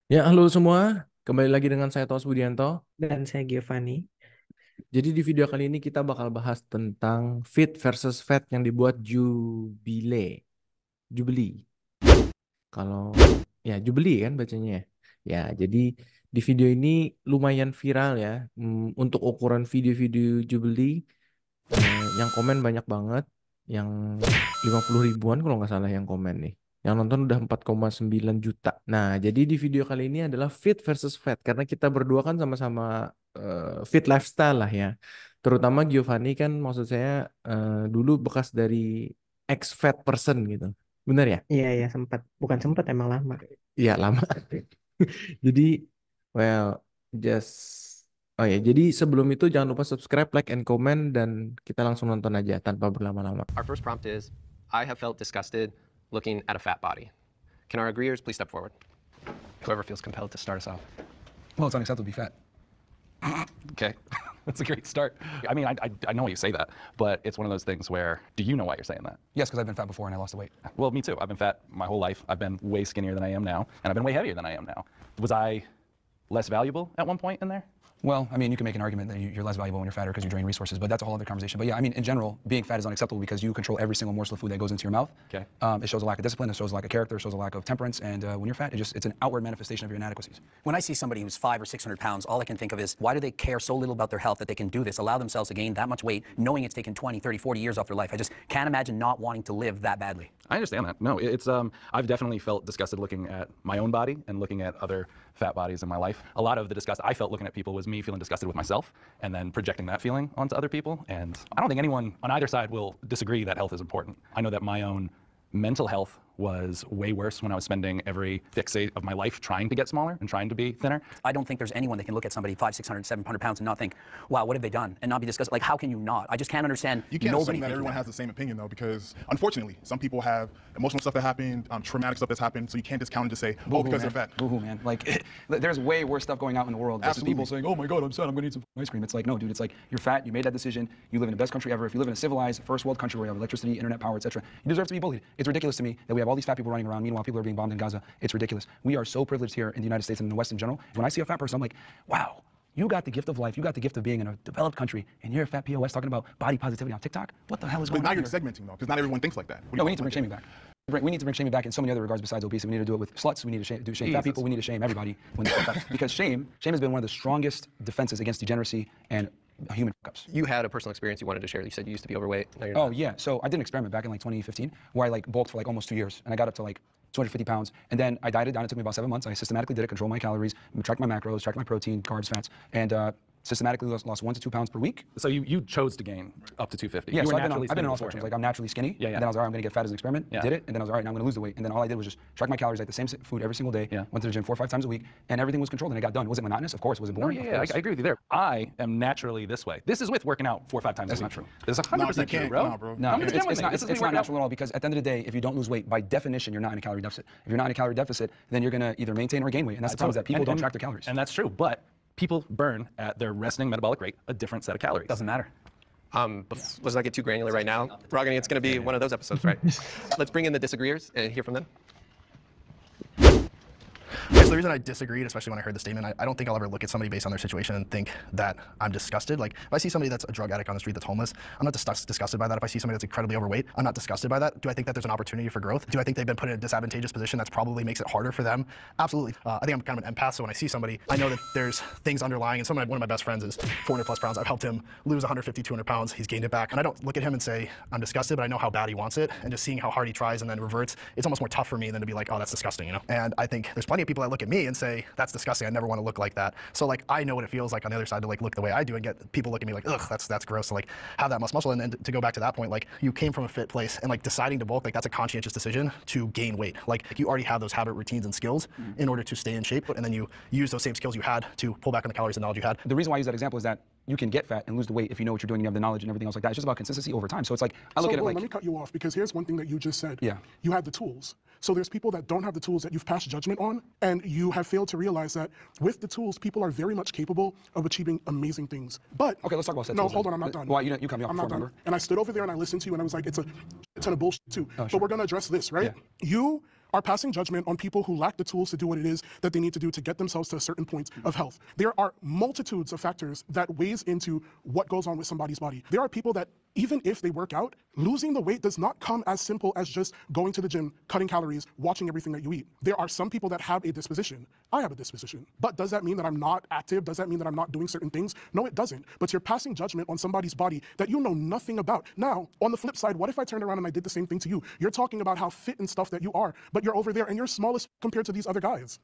Ya, halo semua. Kembali lagi dengan saya Tos Budianto. Dan saya Giovanni. Jadi di video kali ini kita bakal bahas tentang Fit versus Fat yang dibuat Jubilee. Jubilee. Kalau ya Jubilee kan bacanya. Ya, Ya, jadi di video ini lumayan viral ya. Untuk ukuran video-video Jubilee, yang komen banyak banget. Yang 50 ribuan kalau nggak salah yang komen nih. Yang nonton udah 4,9 juta. Nah, jadi di video kali ini adalah fit versus fat karena kita berdua kan sama-sama fit lifestyle lah ya. Terutama Giovanni kan maksud saya dulu bekas dari ex fat person gitu. Benar ya? Iya, ya sempat. Bukan sempat, emang lama. Iya, lama. Jadi well, just oh ya, jadi sebelum itu jangan lupa subscribe, like, and comment dan kita langsung nonton aja tanpa berlama-lama. Our first prompt is, I have felt disgusted looking at a fat body. Can our agreeers please step forward? Whoever feels compelled to start us off. Well, it's unacceptable to be fat. Okay, that's a great start. I mean, I know why you say that, but it's one of those things where, do you know why you're saying that? Yes, because I've been fat before and I lost the weight. Well, me too. I've been fat my whole life. I've been way skinnier than I am now, and I've been way heavier than I am now. Was I less valuable at one point in there? Well, I mean, you can make an argument that you're less valuable when you're fatter because you drain resources, but that's a whole other conversation. But yeah, I mean, in general, being fat is unacceptable because you control every single morsel of food that goes into your mouth. Okay. It shows a lack of discipline, it shows a lack of character, it shows a lack of temperance, and when you're fat, it's an outward manifestation of your inadequacies. When I see somebody who's 500 or 600 pounds, all I can think of is, why do they care so little about their health that they can do this, allow themselves to gain that much weight, knowing it's taken 20, 30, 40 years off their life? I just can't imagine not wanting to live that badly. I understand that. No, it's I've definitely felt disgusted looking at my own body and looking at other fat bodies in my life. A lot of the disgust I felt looking at people was me feeling disgusted with myself and then projecting that feeling onto other people. And I don't think anyone on either side will disagree that health is important. I know that my own mental health was way worse when I was spending every fixate of my life trying to get smaller and trying to be thinner. I don't think there's anyone that can look at somebody 500, 600, 700 pounds and not think, wow, what have they done? And not be disgusted. Like, how can you not? I just can't understand. You can't nobody assume that everyone that. has the same opinion, though, because unfortunately, some people have emotional stuff that happened, traumatic stuff that's happened, so you can't discount and just say, oh, because they're fat. Boo-hoo, man. Like, there's way worse stuff going out in the world versus Absolutely. people saying, oh my God, I'm sad, I'm gonna eat some ice cream. It's like, no, dude, it's like, you're fat, you made that decision, you live in the best country ever. If you live in a civilized, first world country where you have electricity, internet power, etc., you deserve to be bullied. It's ridiculous to me that we have all these fat people running around, meanwhile people are being bombed in Gaza. It's ridiculous. We are so privileged here in the United States and in the West in general. When I see a fat person, I'm like, wow, you got the gift of life, you got the gift of being in a developed country, and you're a fat POS talking about body positivity on TikTok? What the hell is But going now on you're here? segmenting, though, because not everyone thinks like that. No, we need to bring shaming back. We need to bring shaming back in so many other regards besides obesity. We need to do it with sluts. We need to do shame fat people. We need to shame everybody when they fat. Because shame has been one of the strongest defenses against degeneracy and human fuck-ups. You had a personal experience you wanted to share. You said you used to be overweight. Now you're Oh not. yeah, so I did an experiment back in like 2015 where I like bulked for like almost 2 years, and I got up to like 250 pounds, and then I dieted down. It took me about 7 months. I systematically did it, control my calories, tracked my macros, tracked my protein, carbs, fats, and systematically lost 1 to 2 pounds per week. So you chose to gain up to 250. Yeah, You so were I've been naturally on all skinny spectrums. beforehand. Like I'm naturally skinny, Yeah, yeah. and then I was all right, I'm gonna get fat as an experiment. Yeah. Did it, and then I was all right, now I'm gonna lose the weight. And then all I did was just track my calories, ate the same food every single day. Yeah. Went to the gym 4 or 5 times a week, and everything was controlled, and I got done. Was it monotonous? Of course. Was it No, boring? yeah, Of yeah, course. I agree with you there. I am naturally this way. This is with working out 4 or 5 times That's a not week. true. This is No, 100% you true, can't. bro. Nah, bro. No, Come to the gym with me. it's This is me not working out. natural at all because at the end of the day, if you don't lose weight, by definition, you're not in a calorie deficit. If you're not in a calorie deficit, then you're gonna either maintain or gain weight, and that's the problem is that people don't track their calories. And that's true, but people burn at their resting metabolic rate a different set of calories. Doesn't matter. Let's not get too granular right now. It's going to be one of those episodes, right? Let's bring in the disagreeers and hear from them. Yeah, so the reason I disagreed, especially when I heard the statement, I don't think I'll ever look at somebody based on their situation and think that I'm disgusted. Like, if I see somebody that's a drug addict on the street that's homeless, I'm not disgusted by that. If I see somebody that's incredibly overweight, I'm not disgusted by that. Do I think that there's an opportunity for growth? Do I think they've been put in a disadvantageous position that's probably makes it harder for them? Absolutely. I think I'm kind of an empath, so when I see somebody, I know that there's things underlying, and one of my best friends is 400 plus pounds. I've helped him lose 150, 200 pounds. He's gained it back. And I don't look at him and say, I'm disgusted, but I know how bad he wants it. And just seeing how hard he tries and then reverts, it's almost more tough for me than to be like, oh, that's disgusting, you know? And I think there's plenty of people that look at me and say, that's disgusting. I never want to look like that. So like, I know what it feels like on the other side to like look the way I do and get people look at me like, ugh, that's gross to like have that muscle. And then to go back to that point, like you came from a fit place and like deciding to bulk, like that's a conscientious decision to gain weight. Like you already have those habit routines and skills in order to stay in shape. And then you use those same skills you had to pull back on the calories and knowledge you had. The reason why I use that example is that you can get fat and lose the weight if you know what you're doing, you have the knowledge and everything else like that. It's just about consistency over time. So it's like, I look at it like, let me cut you off because here's one thing that you just said. Yeah. You had the tools. So there's people that don't have the tools that you've passed judgment on, and you have failed to realize that with the tools, people are very much capable of achieving amazing things. But okay, let's talk about set no, tools hold then. on, I'm not done. Well, you cut me off I'm before, not done. remember? And I stood over there and I listened to you, and I was like, it's a ton of bullshit too. Oh, But sure. we're gonna address this, right? Yeah. You are passing judgment on people who lack the tools to do what it is that they need to do to get themselves to a certain point of health. There are multitudes of factors that weighs into what goes on with somebody's body. There are people that even if they work out, losing the weight does not come as simple as just going to the gym, cutting calories, watching everything that you eat. There are some people that have a disposition. I have a disposition. But does that mean that I'm not active? Does that mean that I'm not doing certain things? No, it doesn't. But you're passing judgment on somebody's body that you know nothing about. Now, on the flip side, what if I turned around and I did the same thing to you? You're talking about how fit and stuff that you are, but you're over there and you're smallest compared to these other guys.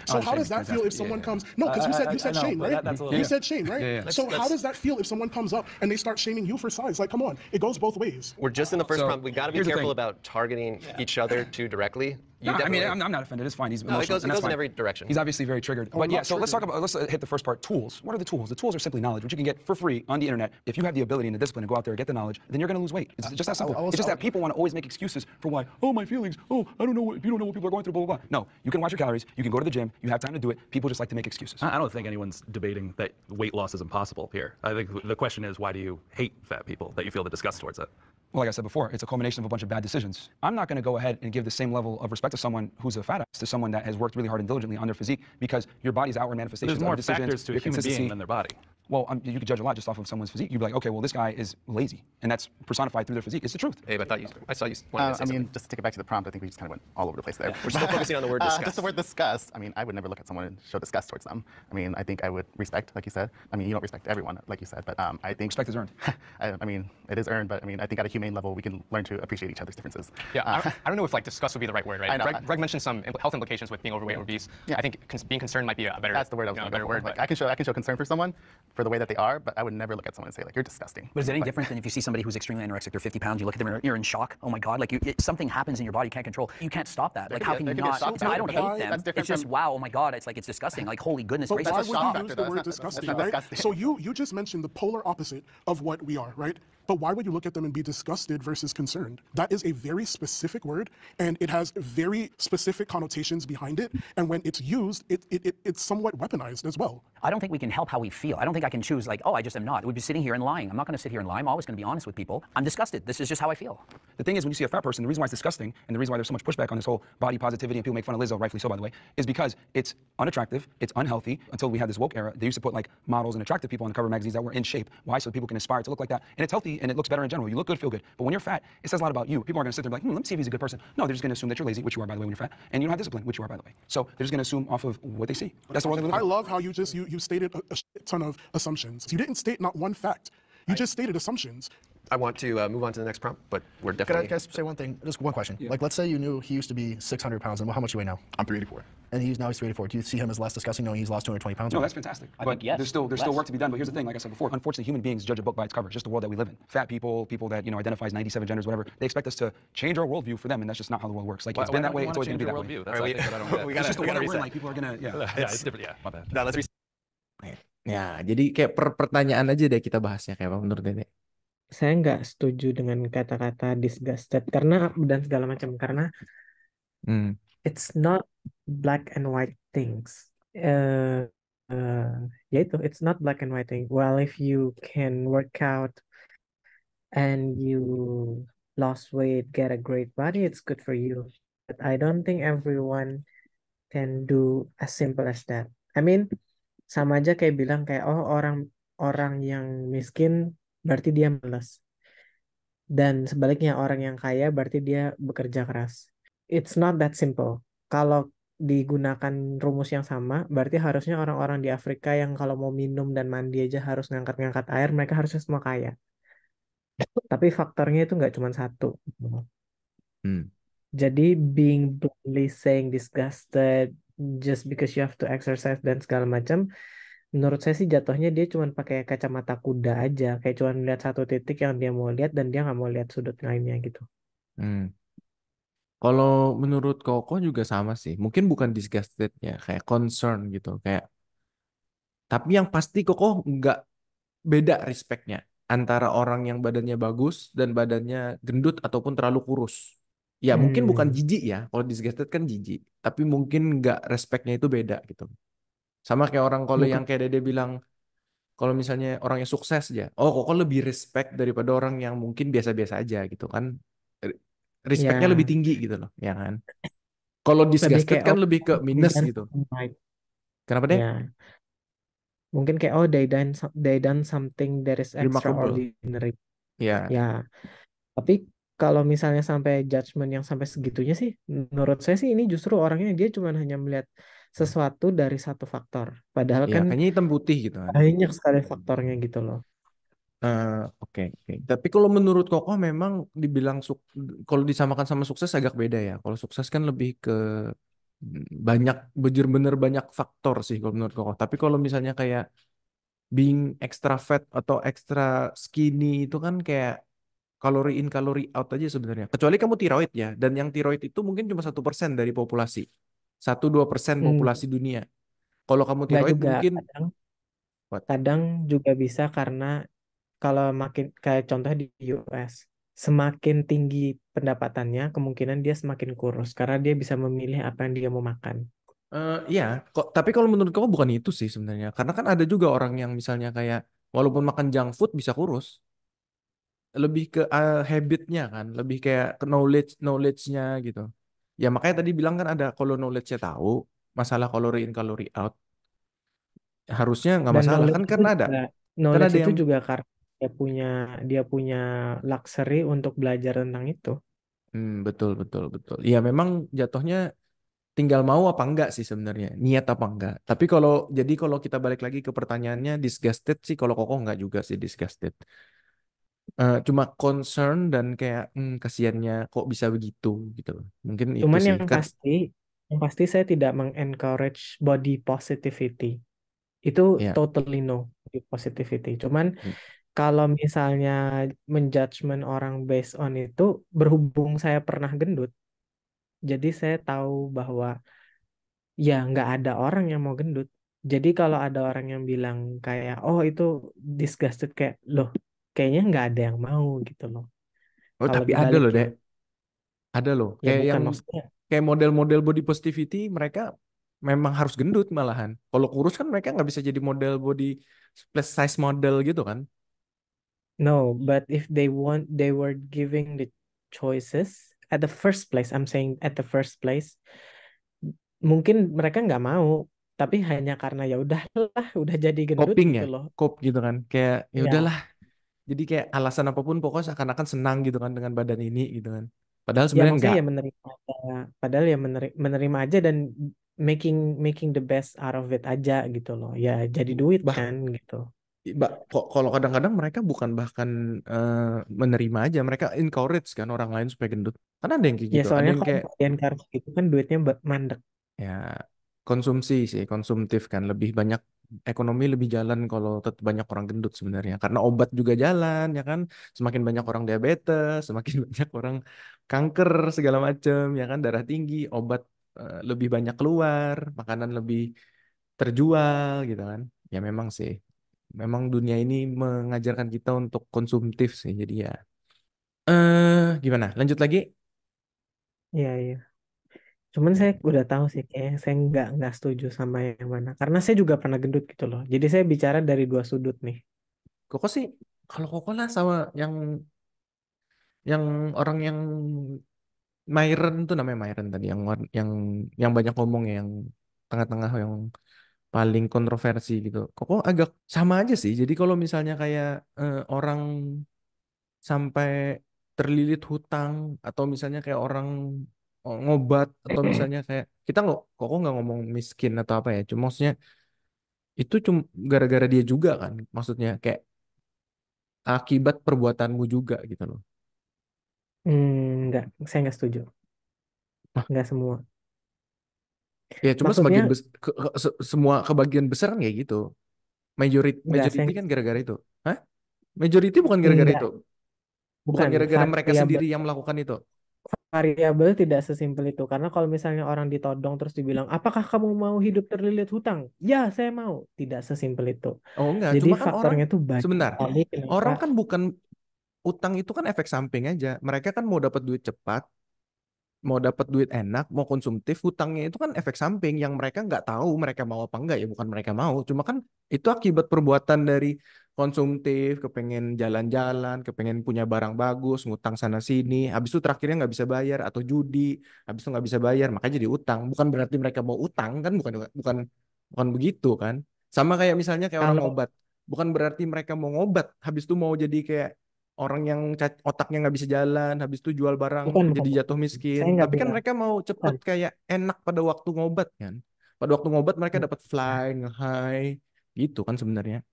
So how does that feel if someone comes? No, because you said shame, right? You said shame, right? So how does that feel if someone comes up and they start shaming you for size? Like, come on, it goes both ways. We're just in the first So, prompt. We got to be here's the careful thing. about targeting each other too directly. You No, I mean, definitely- I'm not offended. It's fine. He's No, it emotional, goes- and it that's goes in fine. every direction. He's obviously very triggered. I'm But yeah, not so let's talk triggered. about, let's hit the first part. Tools. What are the tools? The tools are simply knowledge, which you can get for free on the internet. If you have the ability and the discipline to go out there and get the knowledge, then you're going to lose weight. It's just that simple. It's just that people want to always make excuses for why. Oh, my feelings. Oh, I don't know what, you don't know what people are going through. Blah blah blah. No, you can watch your calories. You can go to the gym. You have time to do it. People just like to make excuses. I don't think anyone's debating that weight loss is impossible here. I think the question is, why do you hate fat people, that you feel the disgust towards it? Well, like I said before, it's a culmination of a bunch of bad decisions. I'm not going to go ahead and give the same level of respect to someone who's a fat ass to someone that has worked really hard and diligently on their physique, because your body's outward manifestation. There's more factors to a human being than their body. Well, you could judge a lot just off of someone's physique. You'd be like, okay, well, this guy is lazy, and that's personified through their physique. It's the truth. Abe, I saw you wanted to say I mean, something. just to take it back to the prompt, I think we just kind of went all over the place there. We're still focusing on the word disgust. Just the word disgust. I mean, I would never look at someone and show disgust towards them. I mean, I think I would respect, like you said. I mean, you don't respect everyone, like you said, but I think Respect is earned. I mean, it is earned, but I mean, I think at a humane level, we can learn to appreciate each other's differences. Yeah, I don't know if like disgust would be the right word, right? I know. Greg mentioned some health implications with being overweight or obese. Yeah. I think being concerned might be a better. That's the word I was you know, going to a go better for. word. Like, I can show concern for someone for the way that they are, but I would never look at someone and say, like, you're disgusting. But is it any different than if you see somebody who's extremely anorexic, they're 50 pounds, you look at them and you're in shock? Oh my God, like something happens in your body you can't control. You can't stop that. Like, could how be can a- you there could be a not? shock It's not- I don't factor, but hate them. that's different It's just, from- wow, oh my God, it's like, it's disgusting. Like, holy goodness But gracious. why that's a would shock you factor, use though. the word That's not disgusting, right? disgusting. So you just mentioned the polar opposite of what we are, right? But why would you look at them and be disgusted versus concerned? That is a very specific word, and it has very specific connotations behind it. And when it's used, it's somewhat weaponized as well. I don't think we can help how we feel. I don't think I can choose like, oh, I just am not. We'd be sitting here and lying. I'm not going to sit here and lie. I'm always going to be honest with people. I'm disgusted. This is just how I feel. The thing is, when you see a fat person, the reason why it's disgusting, and the reason why there's so much pushback on this whole body positivity, and people make fun of Lizzo, rightfully so, by the way, is because it's unattractive, it's unhealthy. Until we had this woke era, they used to put like models and attractive people on the cover of magazines that were in shape. Why? So people can aspire to look like that. And it's healthy, and it looks better in general. You look good, feel good. But when you're fat, it says a lot about you. People are going to sit there and be like, let me see if he's a good person. No, they're just going to assume that you're lazy, which you are, by the way, when you're fat, and you don't have discipline, which you are, by the way. So they're just going to assume off of what they see. That's the world they live I in. love how you stated a shit ton of assumptions. You didn't state not one fact. You just stated assumptions. I want to move on to the next prompt, but we're Can I definitely. just say one thing? Just one question. Like, let's say you knew he used to be 600 pounds, and how much you weigh now? I'm 384. And now he's 384. Do you see him as less disgusting knowing he's lost 220 pounds? No, that's fantastic. I But think yes, there's still less. work to be done. But here's the thing, like I said before, unfortunately, human beings judge a book by its cover. It's just the world that we live in. Fat people, people that identify as 97 genders, whatever, they expect us to change our worldview for them, and that's just not how the world works. Like it's been that way. It's always going to be that way. That's the thing that I don't get. We It's gotta- just the we world gotta that we're in. reset. Like people are gonna, yeah. Yeah, it's different. Yeah, my bad. Now let's reset. Ya, jadi kayak per pertanyaan aja deh kita bahasnya kayak apa menurut Dede. Saya nggak setuju dengan kata-kata disgusted karena dan segala macam karena Hmm. it's not black and white things. Yaitu it's not black and white thing. Well, if you can work out and you lost weight, get a great body, it's good for you. But I don't think everyone can do as simple as that. I mean, sama aja kayak bilang kayak oh orang yang miskin berarti dia malas. Dan sebaliknya orang yang kaya berarti dia bekerja keras. It's not that simple. Kalau digunakan rumus yang sama, berarti harusnya orang-orang di Afrika yang kalau mau minum dan mandi aja harus ngangkat-ngangkat air, mereka harusnya semua kaya. Tapi faktornya itu nggak cuma satu. Hmm. Jadi being bluntly saying disgusted just because you have to exercise dan segala macam, menurut saya sih jatuhnya dia cuma pakai kacamata kuda aja, kayak cuma lihat satu titik yang dia mau lihat dan dia nggak mau lihat sudut lainnya gitu. Hmm. Kalau menurut Koko juga sama sih. Mungkin bukan disgusted ya, kayak concern gitu. Kayak, tapi yang pasti Koko nggak beda respectnya antara orang yang badannya bagus dan badannya gendut ataupun terlalu kurus. Ya mungkin bukan jijik ya. Kalau disgusted kan jijik. Tapi mungkin nggak respectnya itu beda gitu. Sama kayak orang kalau yang kayak Dede bilang, kalau misalnya orang yang sukses aja, oh Koko lebih respect daripada orang yang mungkin biasa-biasa aja gitu kan. respectnya lebih Ya, tinggi gitu loh, ya kan? Kalau lebih disgusted kayak kan oh lebih ke they minus done gitu. something right. Kenapa deh? Ya, mungkin kayak oh they done something that is Remarkable. extraordinary. Ya, Ya, tapi kalau misalnya sampai judgement yang sampai segitunya sih, menurut saya sih ini justru orangnya dia cuma hanya melihat sesuatu dari satu faktor. Padahal ya kan kayaknya hitam putih gitu kan. banyak sekali faktornya gitu loh. Oke, oke. Tapi kalau menurut Kokoh memang dibilang kalau disamakan sama sukses agak beda ya. Kalau sukses kan lebih ke banyak, bener-bener banyak faktor sih kalau menurut Kokoh. Tapi kalau misalnya kayak being extra fat atau extra skinny itu kan kayak kalori in kalori out aja sebenarnya. Kecuali kamu tiroid ya. Dan yang tiroid itu mungkin cuma 1% dari populasi. 1-2% Hmm, populasi dunia. Kalau kamu nggak tiroid juga mungkin kadang what? kadang juga bisa karena kalau makin kayak contoh di US, semakin tinggi pendapatannya, kemungkinan dia semakin kurus karena dia bisa memilih apa yang dia mau makan. Iya, kok. Tapi kalau menurut kamu bukan itu sih sebenarnya. Karena kan ada juga orang yang misalnya kayak walaupun makan junk food bisa kurus. Lebih ke habitnya kan, lebih kayak ke knowledge-nya gitu. Ya makanya tadi bilang kan ada kalau knowledge-nya tahu masalah kalori in kalori out harusnya nggak Dan masalah kan karena ada knowledge itu yang juga karena dia punya luxury untuk belajar tentang itu. betul betul betul. Iya memang jatuhnya tinggal mau apa enggak sih sebenarnya, niat apa enggak. Tapi kalau kita balik lagi ke pertanyaannya disgusted sih kalau Koko enggak juga sih disgusted. Cuma concern dan kayak kasihannya kok bisa begitu gitu loh. Mungkin itu Cuman sih. yang pasti saya tidak mengencourage body positivity. Itu Ya. totally no body positivity. Cuman kalau misalnya menjudgment orang based on itu, berhubung saya pernah gendut, jadi saya tahu bahwa ya nggak ada orang yang mau gendut. Jadi kalau ada orang yang bilang kayak, oh itu disgusted, kayak loh, kayaknya nggak ada yang mau gitu loh. Oh Kalau tapi ada dibalik loh ya, deh, ada loh. ya Kayak bukan yang maksudnya. kayak model-model body positivity mereka memang harus gendut malahan. Kalau kurus kan mereka nggak bisa jadi model body plus size model gitu kan. No, but if they were giving the choices at the first place, I'm saying at the first place, mungkin mereka nggak mau, tapi hanya karena ya udahlah, udah jadi gendut Coping gitu ya, loh. cope gitu kan. Kayak ya Ya, udahlah. Jadi kayak alasan apapun pokoknya seakan-akan senang gitu kan dengan badan ini gitu kan. Padahal ya sebenarnya maksudnya enggak. ya menerima aja. Padahal ya menerima aja dan making making the best out of it aja gitu loh. Ya jadi duit Bah, kan gitu. kok kalau kadang-kadang mereka bukan bahkan eh, menerima aja, mereka encourage kan orang lain supaya gendut. Karena ada yang kayak Ya gitu, ada soalnya yang kalau kayak bagian karbo itu kan duitnya mandek. ya konsumsi sih, konsumtif kan lebih banyak ekonomi lebih jalan kalau tetap banyak orang gendut sebenarnya. Karena obat juga jalan ya kan, semakin banyak orang diabetes, semakin banyak orang kanker segala macam ya kan, darah tinggi, obat lebih banyak keluar, makanan lebih terjual gitu kan. Ya memang sih. Memang dunia ini mengajarkan kita untuk konsumtif sih. Jadi ya gimana? Lanjut lagi. Iya, iya. Cuman saya udah tahu sih, kayak saya nggak setuju sama yang mana. Karena saya juga pernah gendut gitu loh. Jadi saya bicara dari dua sudut nih. Koko sih kalau Koko lah sama yang orang yang Myron tuh namanya Myron tadi yang banyak ngomong ya, yang tengah-tengah yang paling kontroversi gitu. Koko agak sama aja sih. Jadi kalau misalnya kayak orang sampai terlilit hutang atau misalnya kayak orang ngobat atau misalnya kayak kita nggak Koko nggak ngomong miskin atau apa ya. Cuma maksudnya itu cuma gara-gara dia juga kan. Maksudnya kayak akibat perbuatanmu juga gitu loh. Nggak, saya nggak setuju. Nggak semua. Ya cuma sebagian Maksudnya semua kebagian besar kan kayak gitu. Majority nggak, saya majority kan gara-gara itu. Hah? Majority bukan gara-gara nggak, itu. Bukan bukan gara-gara mereka variabel sendiri yang melakukan itu. variabel tidak sesimpel itu. Karena kalau misalnya orang ditodong terus dibilang, apakah kamu mau hidup terlilit hutang? Ya, saya mau. Tidak sesimpel itu. Oh enggak, Jadi cuma kan orang faktornya tuh banyak sebentar. sekali kenapa. Orang kan bukan utang itu kan efek samping aja. Mereka kan mau dapat duit cepat, mau dapat duit enak, mau konsumtif. Hutangnya itu kan efek samping yang mereka nggak tahu mereka mau apa enggak ya. Bukan mereka mau, cuma kan itu akibat perbuatan dari konsumtif, kepengen jalan-jalan, kepengen punya barang bagus, ngutang sana sini, habis itu terakhirnya nggak bisa bayar atau judi, habis itu nggak bisa bayar, makanya jadi utang. Bukan berarti mereka mau utang kan, bukan bukan bukan begitu kan. Sama kayak misalnya kayak orang Kalau ngobat, bukan berarti mereka mau ngobat, habis itu mau jadi kayak orang yang otaknya nggak bisa jalan, habis itu jual barang bukan, jadi jatuh miskin. saya nggak Tapi kan bilang. mereka mau Bukan. cepet kayak enak pada waktu ngobat kan. Pada waktu ngobat mereka dapat fly, nge-high, gitu kan sebenarnya.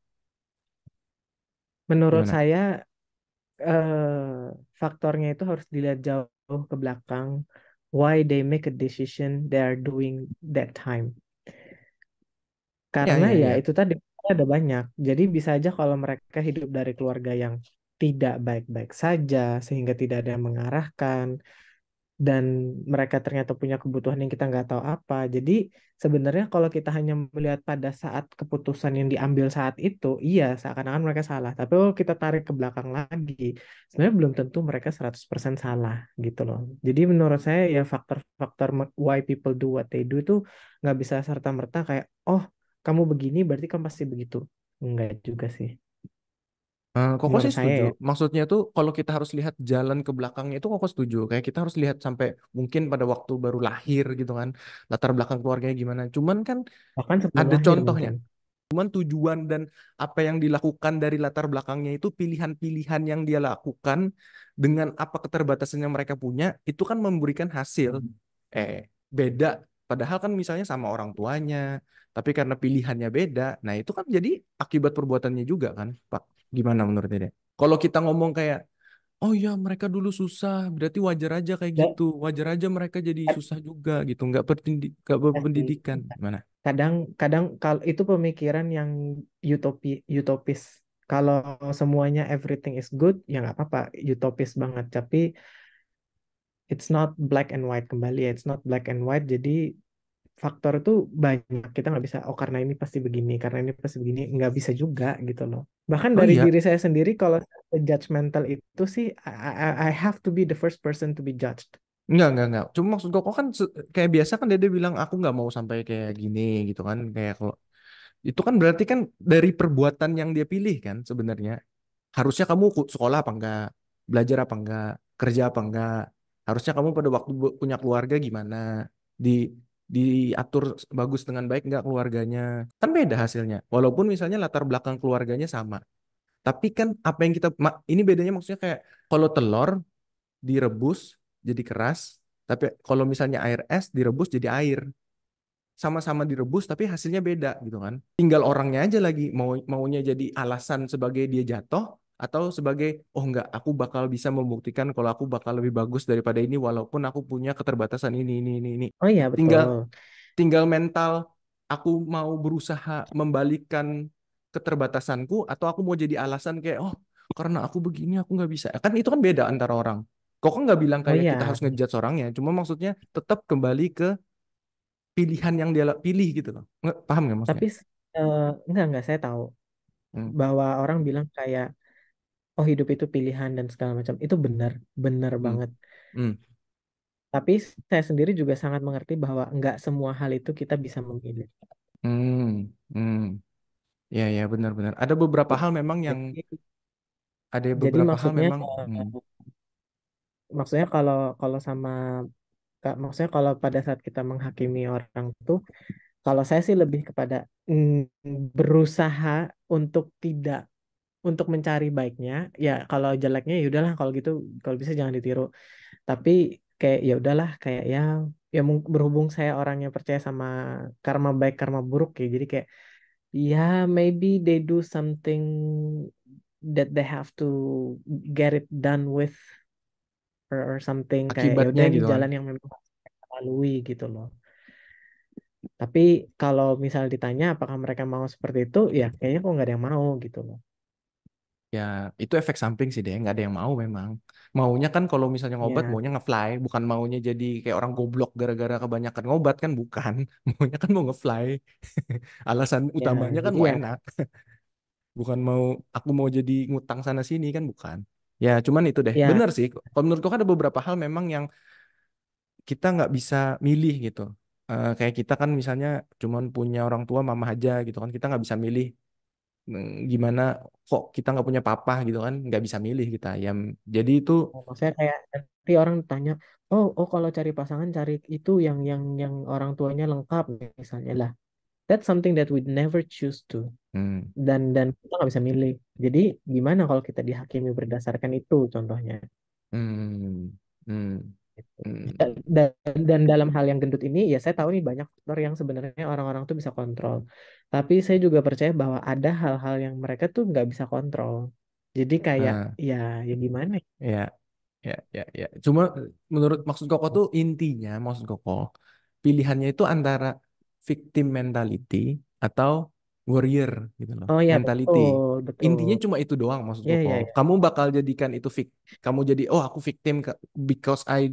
Menurut Gimana? saya faktornya itu harus dilihat jauh ke belakang. Why they make a decision they are doing that time. Ya, Karena ya, ya ya. itu tadi ada banyak. Jadi bisa aja kalau mereka hidup dari keluarga yang tidak baik-baik saja, sehingga tidak ada yang mengarahkan, dan mereka ternyata punya kebutuhan yang kita nggak tahu apa. Jadi sebenarnya kalau kita hanya melihat pada saat keputusan yang diambil saat itu, iya seakan-akan mereka salah. Tapi kalau kita tarik ke belakang lagi, sebenarnya belum tentu mereka 100% salah gitu loh. Jadi menurut saya ya faktor-faktor why people do what they do itu nggak bisa serta-merta kayak, oh kamu begini berarti kamu pasti begitu. Enggak juga sih. Koko Menurut sih saya setuju. ya. Maksudnya tuh kalau kita harus lihat jalan ke belakangnya itu Koko setuju. Kayak kita harus lihat sampai mungkin pada waktu baru lahir gitu kan. Latar belakang keluarganya gimana. Cuman kan Bahkan sebelum ada lahir contohnya. mungkin. Cuman tujuan dan apa yang dilakukan dari latar belakangnya itu pilihan-pilihan yang dia lakukan dengan apa keterbatasan yang mereka punya itu kan memberikan hasil. Beda. Padahal kan misalnya sama orang tuanya, tapi karena pilihannya beda, nah itu kan jadi akibat perbuatannya juga kan, Pak. Gimana menurut Dede? Kalau kita ngomong kayak, oh ya mereka dulu susah, berarti wajar aja kayak Dan gitu, wajar aja mereka jadi susah juga gitu, nggak berpendidikan, gimana? kadang kalau itu pemikiran yang utopis. Kalau semuanya everything is good, ya nggak apa-apa, utopis banget. Tapi it's not black and white kembali ya, it's not black and white. Jadi faktor itu banyak. Kita nggak bisa, oh karena ini pasti begini, karena ini pasti begini. Nggak bisa juga gitu loh. Bahkan Oh dari iya, diri saya sendiri, kalau judgmental itu sih, I have to be the first person to be judged. enggak. Cuma maksud kok kan kayak biasa kan Dede bilang aku nggak mau sampai kayak gini gitu kan, kayak kalau itu kan berarti kan dari perbuatan yang dia pilih kan sebenarnya. Harusnya kamu sekolah apa enggak, belajar apa enggak, kerja apa enggak. Harusnya kamu pada waktu punya keluarga gimana, di diatur bagus dengan baik enggak keluarganya. Kan beda hasilnya. Walaupun misalnya latar belakang keluarganya sama. Tapi kan apa yang ini bedanya maksudnya kayak kalau telur direbus jadi keras, tapi kalau misalnya air es direbus jadi air. Sama-sama direbus tapi hasilnya beda gitu kan. Tinggal orangnya aja lagi maunya jadi alasan sebagai dia jatuh atau sebagai oh enggak aku bakal bisa membuktikan kalau aku bakal lebih bagus daripada ini walaupun aku punya keterbatasan ini. Oh iya Tinggal betul. tinggal mental aku mau berusaha membalikkan keterbatasanku atau aku mau jadi alasan kayak oh karena aku begini aku nggak bisa. Kan itu kan beda antara orang. Kok kan nggak bilang Oh kayak kita iya. harus ngejudge orangnya, cuma maksudnya tetap kembali ke pilihan yang dia pilih gitu loh. Nggak, paham nggak maksudnya? Tapi enggak saya tahu Hmm. bahwa orang bilang kayak, oh hidup itu pilihan dan segala macam. Itu benar, benar Hmm. banget. Hmm. Tapi saya sendiri juga sangat mengerti bahwa enggak semua hal itu kita bisa memilih. Hmm. Hmm. Ya, benar-benar. Ada beberapa hal memang yang Jadi, ada jadi beberapa hal maksudnya, memang. Hmm. maksudnya kalau kalau sama maksudnya kalau pada saat kita menghakimi orang tuh, kalau saya sih lebih kepada berusaha untuk tidak, untuk mencari baiknya. Ya kalau jeleknya ya udahlah, kalau gitu kalau bisa jangan ditiru. Tapi kayak ya udahlah, kayak ya ya berhubung saya orangnya percaya sama karma baik karma buruk ya, jadi kayak ya maybe they do something that they have to get it done with, or something, kayak ya Akibatnya udah ini gitu kan. jalan yang memang harus kita lalui gitu loh. Tapi kalau misal ditanya apakah mereka mau seperti itu, ya kayaknya kok nggak ada yang mau gitu loh. Ya, itu efek samping sih deh. Nggak ada yang mau memang. Maunya kan kalau misalnya ngobat, Ya, maunya ngefly. Bukan maunya jadi kayak orang goblok gara-gara kebanyakan ngobat kan bukan. Maunya kan mau ngefly. Alasan ya, utamanya kan jadi mau ya, enak. Bukan mau aku mau jadi ngutang sana sini kan bukan. Ya, cuman itu deh. ya, Bener sih. Kalau menurutku kan ada beberapa hal memang yang kita nggak bisa milih gitu. Kayak kita kan misalnya cuman punya orang tua mama aja gitu kan kita nggak bisa milih gimana kok kita nggak punya papa gitu kan, nggak bisa milih kita ya. Jadi itu Maksudnya kayak nanti orang tanya, oh kalau cari pasangan cari itu yang orang tuanya lengkap misalnya lah. That's something that we never choose to. hmm, Dan kita nggak bisa milih. Jadi gimana kalau kita dihakimi berdasarkan itu contohnya? hmm, hmm, hmm. Dan dalam hal yang gendut ini ya saya tahu nih banyak faktor yang sebenarnya orang-orang tuh bisa kontrol. Tapi saya juga percaya bahwa ada hal-hal yang mereka tuh nggak bisa kontrol. Jadi kayak Nah, ya gimana? ya, ya. Cuma menurut maksud Koko tuh intinya, maksud Koko pilihannya itu antara victim mentality atau warrior gitu loh, Oh ya mentality. betul betul. Intinya cuma itu doang maksud Ya Koko. ya ya. Kamu bakal jadikan itu kamu jadi oh aku victim because I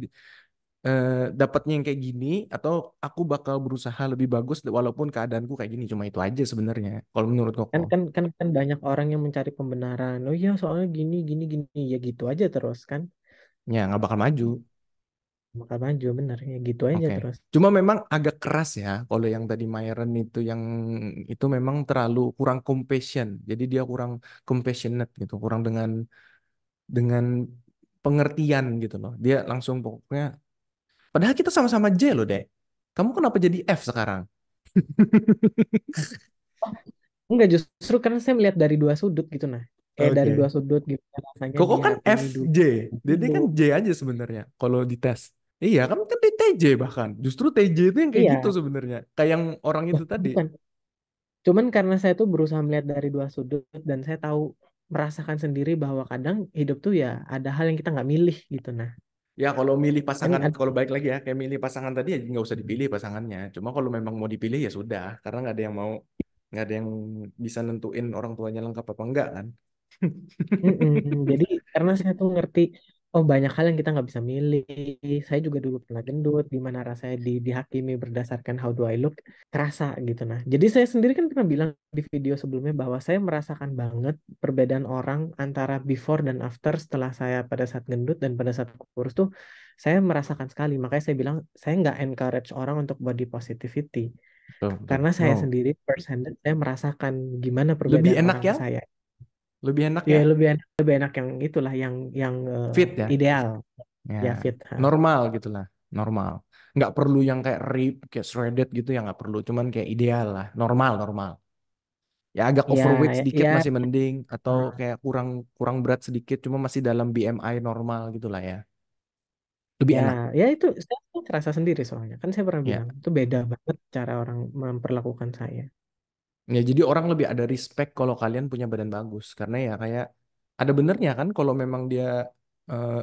dapatnya yang kayak gini, atau aku bakal berusaha lebih bagus walaupun keadaanku kayak gini. Cuma itu aja sebenarnya kalau menurut Koko. Kan banyak orang yang mencari pembenaran. Oh iya soalnya gini gini gini ya gitu aja terus kan. Ya nggak bakal maju. Maka maju bener ya gitu aja Oke. terus. Cuma memang agak keras ya kalau yang tadi Myron itu, yang itu memang terlalu kurang compassion. Jadi dia kurang compassionate gitu, kurang dengan pengertian gitu loh. Dia langsung pokoknya. Padahal kita sama-sama J loh, Dek. Kamu kenapa jadi F sekarang? Enggak, justru karena saya melihat dari dua sudut gitu nah. Kayak dari dua Oke. sudut gitu rasanya Koko kan dihakimi dulu. FJ. Jadi kan J aja sebenarnya kalau dites. Iya, kamu kan di TJ bahkan. Justru TJ itu yang kayak gitu Iya, sebenarnya. Kayak yang orang itu tadi. bukan. Cuman karena saya tuh berusaha melihat dari dua sudut dan saya tahu merasakan sendiri bahwa kadang hidup tuh ya ada hal yang kita nggak milih gitu nah. Ya kalau milih Kan pasangan, kalau balik lagi ya, kayak milih pasangan tadi ya nggak usah dipilih pasangannya. Cuma kalau memang mau dipilih ya sudah, karena nggak ada yang mau, nggak ada yang bisa nentuin orang tuanya lengkap apa enggak kan. Jadi karena saya tuh ngerti, oh banyak hal yang kita nggak bisa milih. Saya juga dulu pernah gendut, gimana rasanya dihakimi berdasarkan how do I look, kerasa gitu nah. Jadi saya sendiri kan pernah bilang di video sebelumnya bahwa saya merasakan banget perbedaan orang antara before dan after setelah saya pada saat gendut dan pada saat kurus tuh saya merasakan sekali. Makanya saya bilang saya nggak encourage orang untuk body positivity. Betul, betul. Karena saya No. sendiri first-handed saya merasakan gimana Lebih perbedaan enak orang ya? ke saya. Lebih enak Ya ya? lebih enak yang itulah yang Fit ya? ideal Ya, ya fit. normal gitu lah, normal. Nggak perlu yang kayak rib, kayak shredded gitu ya nggak perlu. Cuman kayak ideal lah, normal, normal. Ya agak Ya overweight sedikit ya masih mending, atau nah, kayak kurang kurang berat sedikit, cuma masih dalam BMI normal gitu lah ya. Lebih ya enak. ya itu saya kerasa sendiri soalnya kan saya pernah Ya. bilang itu beda banget cara orang memperlakukan saya. Ya, jadi orang lebih ada respect kalau kalian punya badan bagus. Karena ya kayak ada benernya kan kalau memang dia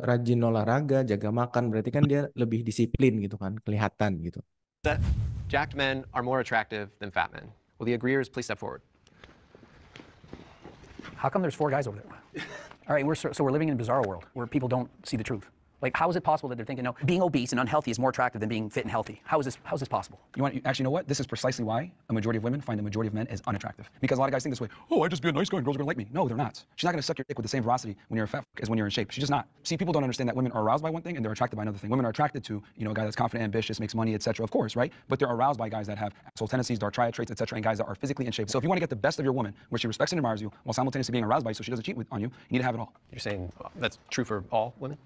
rajin olahraga, jaga makan, berarti kan dia lebih disiplin gitu kan, kelihatan gitu. That jacked men are more attractive than fat men. Will the agreeers please step forward? How come there's 4 guys over there? All right, so we're living in a bizarre world where people don't see the truth. Like, how is it possible that they're thinking, no, being obese and unhealthy is more attractive than being fit and healthy? How is this possible? Actually, you know what? This is precisely why a majority of women find the majority of men as unattractive. Because a lot of guys think this way, oh, I just be a nice guy and girls are gonna like me. No, they're not. She's not gonna suck your dick with the same veracity when you're a fat as when you're in shape. She's just not. See, people don't understand that women are aroused by one thing and they're attracted by another thing. Women are attracted to, a guy that's confident, ambitious, makes money, etc. Of course, right? But they're aroused by guys that have asshole tendencies, dark triad traits, etc., and guys that are physically in shape. So if you want to get the best of your woman, where she respects and admires you, while simultaneously being aroused by you so she doesn't cheat on you, you need to have it all. You're saying that's true for all women?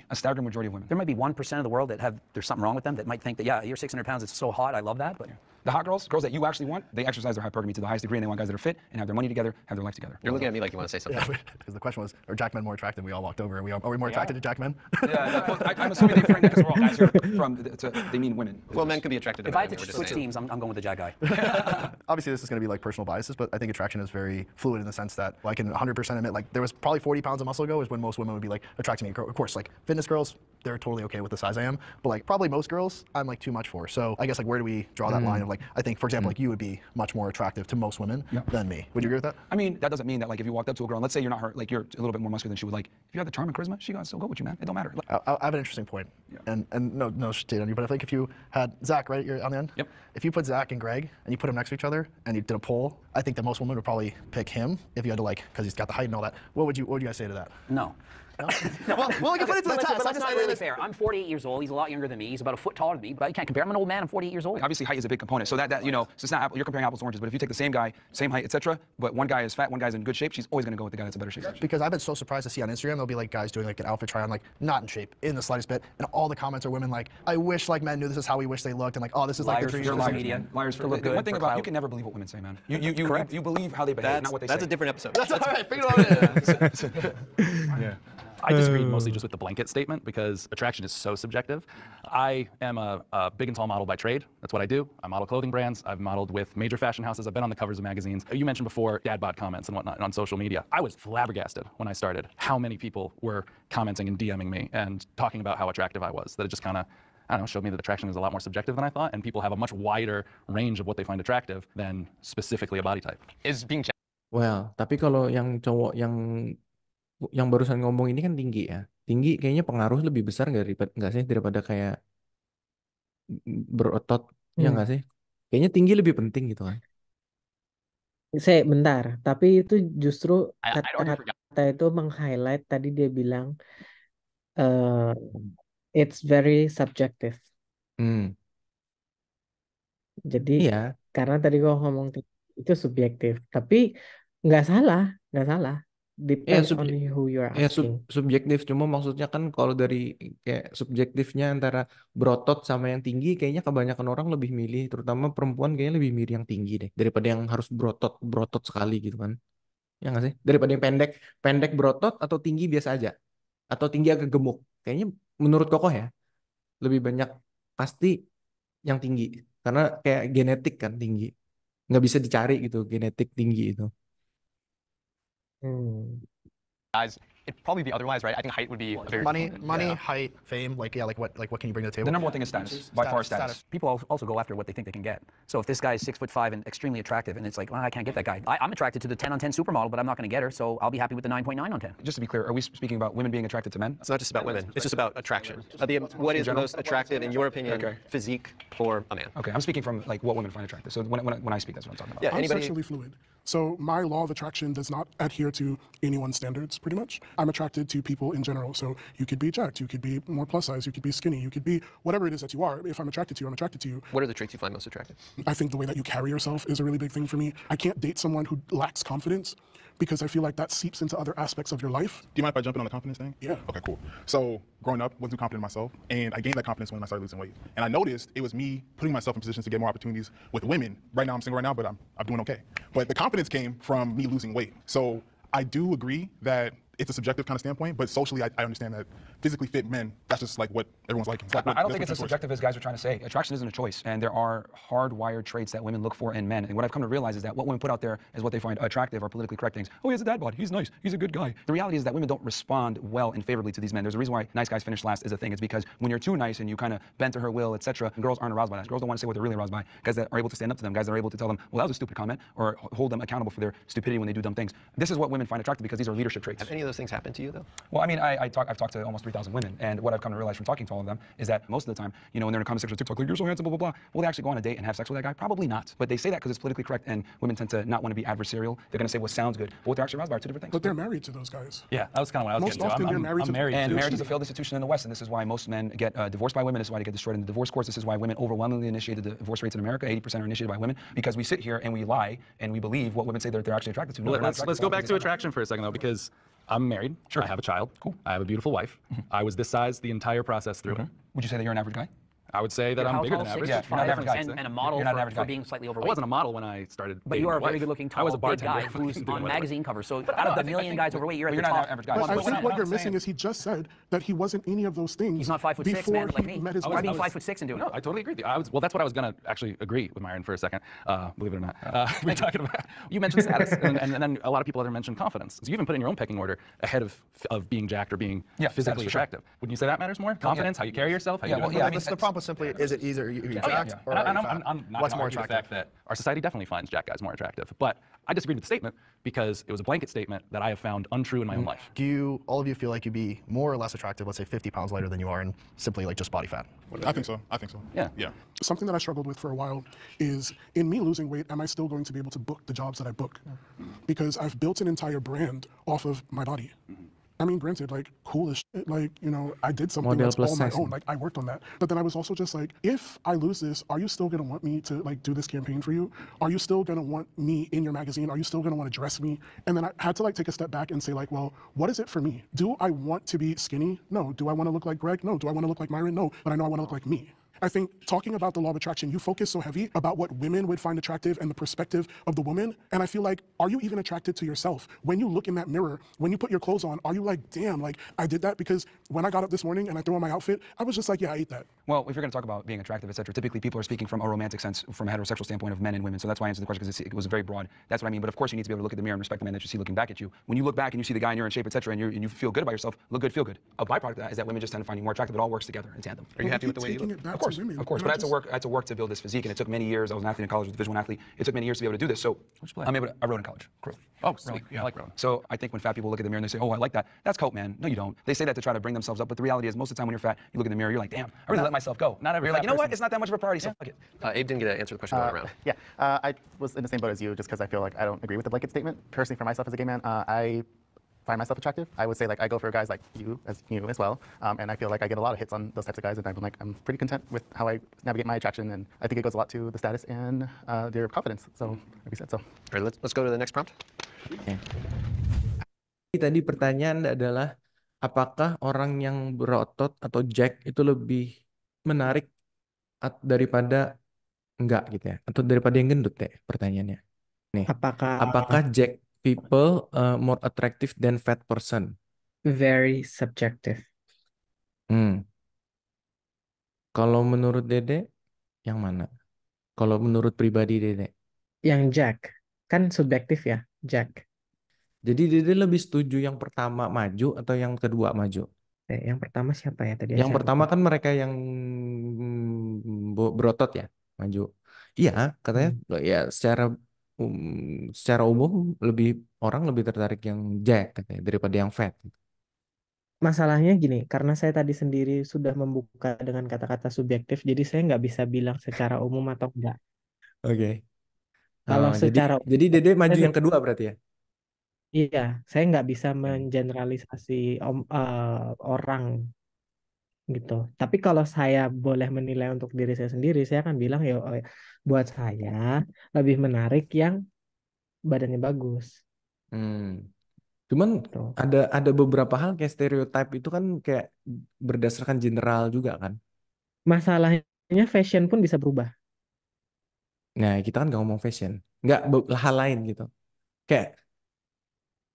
A staggering majority of women. There might be 1% of the world there's something wrong with them that might think that, yeah, you're 600 pounds, it's so hot, I love that, but... The hot girls that you actually want, they exercise their hypergamy to the highest degree, and they want guys that are fit and have their money together, have their life together. You're looking at me like you want to say something. Yeah, because the question was, are jack men more attractive? We all walked over. Are we more attracted to jack men? I'm assuming they frame that because we're all guys here they mean women. Well, men can be attracted to If I men. had to we're just switch saying. teams, I'm going with the jack guy. Obviously, this is going to be like personal biases, but I think attraction is very fluid in the sense that I can 100% admit, like, there was probably 40 pounds of muscle ago is when most women would be like attracted to me. Of course, like fitness girls, they're totally okay with the size I am, but like probably most girls, I'm like too much for. So I guess like where do we draw that line of like, I think for example, like you would be much more attractive to most women than me. Would you agree with that? I mean, that doesn't mean that like if you walked up to a girl and let's say you're not her, like you're a little bit more muscular than she would, like if you have the charm and charisma, she gonna still go with you, man. It don't matter. I have an interesting point, and no shade on you, but I think if you had Zach, right, you're on the end. Yep. If you put Zach and Greg and you put them next to each other and you did a poll, I think that most women would probably pick him if you had to like, because he's got the height and all that. What would you guys say to that? No. Well, we can put it to the test. That's not really fair. I'm 48 years old. He's a lot younger than me. He's about a foot taller than me, but you can't compare. I'm an old man. I'm 48 years old. Obviously, height is a big component. So that you know, so it's not you're comparing apples to oranges. But if you take the same guy, same height, etc., but one guy is fat, one guy's in good shape, she's always going to go with the guy that's in better shape. Because I've been so surprised to see on Instagram, there'll be like guys doing like an outfit try on, like not in shape, in the slightest bit, and all the comments are women like, I wish like men knew this is how we wish they looked, and like, oh, this is like the dream. You're Liars, media. Liars to look good. One thing for about clout. you can never believe what women say, man. You believe how they behave, not what they say. That's a different episode. That's all right. Figure it out. Yeah. I disagreed mostly just with the blanket statement because attraction is so subjective. I am a big and tall model by trade. That's what I do. I model clothing brands. I've modeled with major fashion houses. I've been on the covers of magazines. You mentioned before dad bod comments and whatnot on social media. I was flabbergasted when I started how many people were commenting and DMing me and talking about how attractive I was. That it just kind of, I don't know, showed me that attraction is a lot more subjective than I thought, and people have a much wider range of what they find attractive than specifically a body type. Is being Well, tapi kalau yang cowok yang barusan ngomong ini kan tinggi ya. Tinggi kayaknya pengaruh lebih besar nggak sih daripada kayak berotot, ya nggak sih? Kayaknya tinggi lebih penting gitu kan. Bentar, tapi itu justru I already forgot. kata itu meng-highlight tadi dia bilang it's very subjective. Jadi Iya, karena tadi gua ngomong itu subjektif, tapi nggak salah. Depends on who you're asking. subjektif. Cuma maksudnya kan kalau dari kayak subjektifnya antara berotot sama yang tinggi, kayaknya kebanyakan orang lebih milih, terutama perempuan kayaknya lebih milih yang tinggi deh, daripada yang harus berotot sekali gitu kan. Ya nggak sih? Daripada yang pendek berotot atau tinggi biasa aja, atau tinggi agak gemuk. Kayaknya menurut Kokoh ya, lebih banyak pasti yang tinggi. Karena kayak genetik kan tinggi. Nggak bisa dicari gitu, genetik tinggi itu. Guys, it'd probably be otherwise, right? I think height would be a very Money, height, fame, like what can you bring to the table? The number one thing is status. By far, status. People also go after what they think they can get. So if this guy is 6'5" and extremely attractive, and it's like, well, I can't get that guy. I'm attracted to the 10 on 10 supermodel, but I'm not going to get her, so I'll be happy with the 9.9 on 10. Just to be clear, are we speaking about women being attracted to men? It's not just about women. It's just about attraction. What is the most attractive, in your opinion, physique for a man? Okay, I'm speaking from like what women find attractive. So when I speak, that's what I'm talking about. Yeah, I'm anybody? sexually fluid. So my law of attraction does not adhere to anyone's standards, pretty much. I'm attracted to people in general. So you could be jacked, you could be more plus size, you could be skinny, you could be whatever it is that you are. If I'm attracted to you, I'm attracted to you. What are the traits you find most attractive? I think the way that you carry yourself is a really big thing for me. I can't date someone who lacks confidence because I feel like that seeps into other aspects of your life. Do you mind if I jump in on the confidence thing? Yeah. Okay, cool. So growing up, wasn't too confident in myself, and I gained that confidence when I started losing weight. And I noticed it was me putting myself in positions to get more opportunities with women. Right now, I'm single right now, but I'm doing okay. But the confidence came from me losing weight. So I do agree that it's a subjective kind of standpoint, but socially, I understand that physically fit men, that's just like what everyone's liking. Like I don't think it's as subjective as guys are trying to say. Attraction isn't a choice, and there are hardwired traits that women look for in men. And what I've come to realize is that what women put out there is what they find attractive or politically correct things. Oh, he has a dad bod. He's nice. He's a good guy. The reality is that women don't respond well and favorably to these men. There's a reason why nice guys finish last is a thing. It's because when you're too nice and you kind of bend to her will, etc., girls aren't aroused by that. Girls don't want to say what they're really aroused by. Guys that are able to stand up to them. Guys that are able to tell them, well, that was a stupid comment, or hold them accountable for their stupidity when they do dumb things. This is what women find attractive because these are leadership traits. Have any of those things happened to you, though? Well, I mean, I've talked to almost 3,000 women, and what I've come to realize from talking to all of them is that most of the time, you know, when they're in a comment section of TikTok, like, you're so handsome, blah, blah, blah, will they actually go on a date and have sex with that guy? Probably not. But they say that because it's politically correct, and women tend to not want to be adversarial. They're going to say what sounds good, but what they're actually aroused by are two different things. But they're married to those guys. Yeah, that was kind of what I was Most getting to. often they're married I'm to- married. And to- marriage is a failed institution in the West, and this is why most men get divorced by women. This is why they get destroyed in the divorce courts. This is why women overwhelmingly initiate the divorce rates in America. 80% are initiated by women because we sit here and we lie and we believe what women say they're actually attracted to. No, they're not Let's attracted go to back to attraction for a second, though, because I'm married. Sure. I have a child. Cool. I have a beautiful wife. I was this size the entire process through it. Would you say that you're an average guy? I would say that You're I'm how bigger tall? than average. 6'5", you're not an average guy. and a model You're not an average for guy. being slightly I overweight. wasn't a model when I started. But dating you are my a very wife. good-looking, I tall, was a big bartender. guy who's on magazine covers. So out no, of the I million think- guys overweight, you're at you're the not an top. average guy. But I What think I'm what you're saying- missing is he just said that he wasn't any of those things. He's not 5'6", before man, like he me. met his Why wife. being 5'6" and doing No, it? I totally agree with you. Well, that's what I was going to actually agree with Myron for a second, believe it or not. We're talking about, you mentioned status, and then a lot of people other mentioned confidence. So you even put in your own pecking order ahead of being jacked or being Yeah, physically status for sure. attractive. Wouldn't you say that matters more? Confidence, how you carry yourself, how you Yeah, do well, it? yeah, I I mean, the problem was simply, is it either you're jacked yeah. or And are you I'm fat? not What's gonna more argue the attractive? fact that our society definitely finds jack guys more attractive, but I disagreed with the statement because it was a blanket statement that I have found untrue in my own life. Do all of you feel like you'd be more or less attractive, let's say 50 pounds lighter than you are, and simply like just body fat? I think so. Yeah. Yeah. Something that I struggled with for a while is, in me losing weight, am I still going to be able to book the jobs that I book? Because I've built an entire brand off of my body. I mean, granted, like, cool as shit. Like, you know, I did something Model that's plus all my size. own. Like, I worked on that. But then I was also just like, if I lose this, are you still gonna want me to like do this campaign for you? Are you still gonna want me in your magazine? Are you still gonna want to dress me? And then I had to like take a step back and say like, well, what is it for me? Do I want to be skinny? No. Do I want to look like Greg? No. Do I want to look like Myron? No. But I know I want to look like me. I think talking about the law of attraction, you focus so heavy about what women would find attractive and the perspective of the woman. And I feel like, are you even attracted to yourself? When you look in that mirror, when you put your clothes on, are you like, damn, like I did that? Because when I got up this morning and I threw on my outfit, I was just like, yeah, I ate that. Well, if you're going to talk about being attractive, etc., typically people are speaking from a romantic sense, from a heterosexual standpoint of men and women. So that's why I answered the question, because it was very broad. That's what I mean. But of course, you need to be able to look at the mirror and respect the man that you see looking back at you. When you look back and you see the guy and you're in shape, etc., and you feel good about yourself, look good, feel good. A byproduct of that is that women just tend to find you more attractive. It all works together in tandem. Are you happy with the way you Taking look? it back Of course, to women. of course. and But I I had to work to build this physique, and it took many years. I was an athlete in college, was a Division I athlete. It took many years to be able to do this. So I rode in college. Oh, sweet. I like rowing. So I think when fat people look at the mirror and they say, oh, I like that, that's cope, man. No, you don't. They say that to try to bring themselves up, but the reality is most of the time when you're fat, you look in the mirror, you're like, damn, I really let myself go. Not every You're fat like, you know what? person. It's not that much of a priority, so fuck it. Abe didn't get to answer the question going around. Yeah, I was in the same boat as you just because I feel like I don't agree with the blanket statement. Personally, for myself as a gay man, I find myself attractive. I would say like I go for guys like you as well, and I feel like I get a lot of hits on those types of guys, and I'm pretty content with how I navigate my attraction, and I think it goes a lot to the status and their confidence. So, like we said, so. All right, let's go to the next prompt. Okay. Tadi pertanyaan adalah apakah orang yang berotot atau jack itu lebih menarik daripada enggak gitu ya, atau daripada yang gendut ya pertanyaannya. Nih, apakah jack people more attractive than fat person? Very subjective. Kalau menurut Dede, yang mana? Kalau menurut pribadi Dede? Yang Jack. Kan subjektif ya, Jack. Jadi Dede lebih setuju yang pertama maju atau yang kedua maju? Yang pertama siapa ya tadi? Yang pertama kan mereka yang berotot ya, maju. Iya, katanya ya secara umum orang lebih tertarik yang jack katanya daripada yang fat. Masalahnya gini, karena saya tadi sendiri sudah membuka dengan kata-kata subjektif, jadi saya nggak bisa bilang secara umum atau enggak. Oke. Kalau secara jadi Dede maju yang kedua berarti ya? Iya, saya nggak bisa mengeneralisasi orang gitu. Tapi kalau saya boleh menilai untuk diri saya sendiri, saya akan bilang ya buat saya lebih menarik yang badannya bagus. Cuman ada beberapa hal kayak stereotype itu kan kayak berdasarkan general juga kan. Masalahnya fashion pun bisa berubah. Nah, kita kan nggak ngomong fashion. Nggak hal lain gitu. Kayak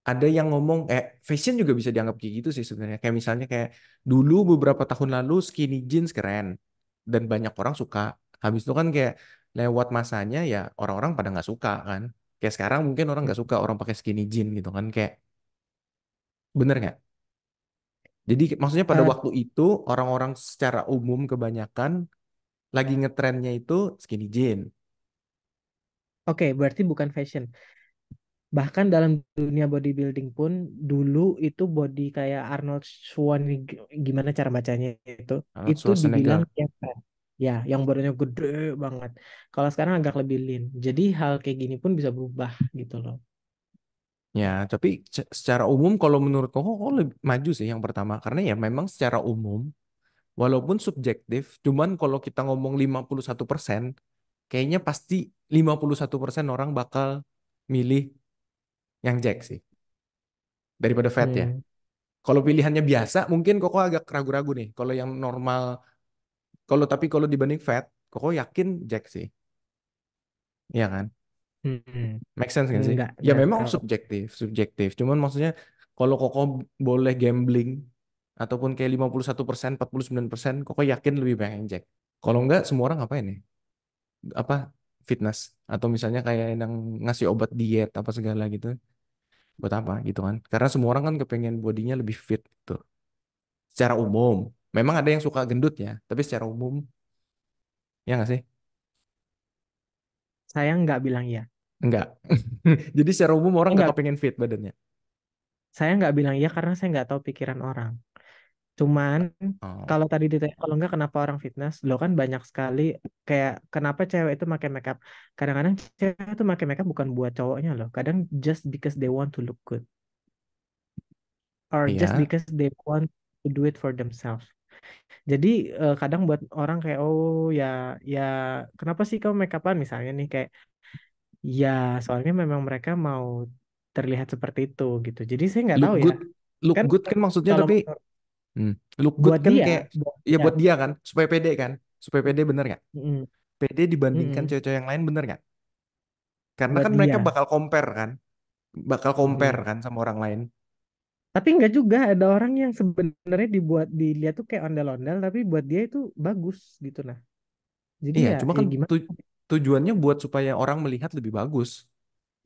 ada yang ngomong fashion juga bisa dianggap kayak gitu sih sebenarnya. Kayak misalnya kayak dulu beberapa tahun lalu skinny jeans keren dan banyak orang suka. Habis itu kan kayak lewat masanya ya orang-orang pada nggak suka kan. Kayak sekarang mungkin orang nggak suka orang pakai skinny jeans gitu kan. Kayak bener nggak? Jadi maksudnya pada waktu itu orang-orang secara umum kebanyakan lagi ngetrennya itu skinny jeans. Oke, berarti bukan fashion. Bahkan dalam dunia bodybuilding pun dulu itu body kayak Arnold Schwarzenegger, gimana cara bacanya itu dibilang ya yang badannya gede banget. Kalau sekarang agak lebih lean. Jadi hal kayak gini pun bisa berubah gitu loh. Ya, tapi secara umum kalau menurut kok lebih maju sih yang pertama karena ya memang secara umum walaupun subjektif, cuman kalau kita ngomong 51%, kayaknya pasti 51% orang bakal milih yang jack sih. Daripada fat ya. Kalau pilihannya biasa, mungkin Koko agak ragu-ragu nih. Kalau yang normal, tapi kalau dibanding fat, Koko yakin jack sih. Iya kan? Make sense nggak sih? Ya memang subjektif. Cuman maksudnya kalau Koko boleh gambling, ataupun kayak 51%, 49%, Koko yakin lebih banyak yang jack. Kalau enggak, semua orang ngapain nih? Apa? Fitness. Atau misalnya kayak yang ngasih obat diet, apa segala gitu. Buat apa gitu kan? Karena semua orang kan kepengen bodinya lebih fit gitu. Secara umum. Memang ada yang suka gendut ya, tapi secara umum ya nggak sih? Saya nggak bilang ya. Enggak. Jadi secara umum orang nggak kepengen fit badannya. Saya nggak bilang ya karena saya nggak tahu pikiran orang. Cuman kalau tadi ditanya kalau nggak kenapa orang fitness, lo kan banyak sekali kayak kenapa cewek itu pakai makeup. Kadang-kadang cewek itu pakai makeup bukan buat cowoknya loh. Kadang just because they want to look good. or just Iya. because they want to do it for themselves. Jadi kadang buat orang kayak oh ya ya kenapa sih kamu make upan misalnya nih kayak ya soalnya memang mereka mau terlihat seperti itu gitu. Jadi saya nggak Look tahu ya. good, look Kan good kan maksudnya kalau tapi look good buat kan dia, kayak buat ya dia. buat dia kan supaya pede kan, supaya pede bener nggak? Mm-mm. Pede dibandingkan Mm-mm. cewek-cewek yang lain bener nggak? Karena Buat kan mereka dia. bakal compare Mm-mm. kan sama orang lain. Tapi nggak juga ada orang yang sebenarnya dibuat dilihat tuh kayak ondel-ondel tapi buat dia itu bagus gitu nah. Jadi Iya, ya cuma ya kan gimana? tujuannya buat supaya orang melihat lebih bagus.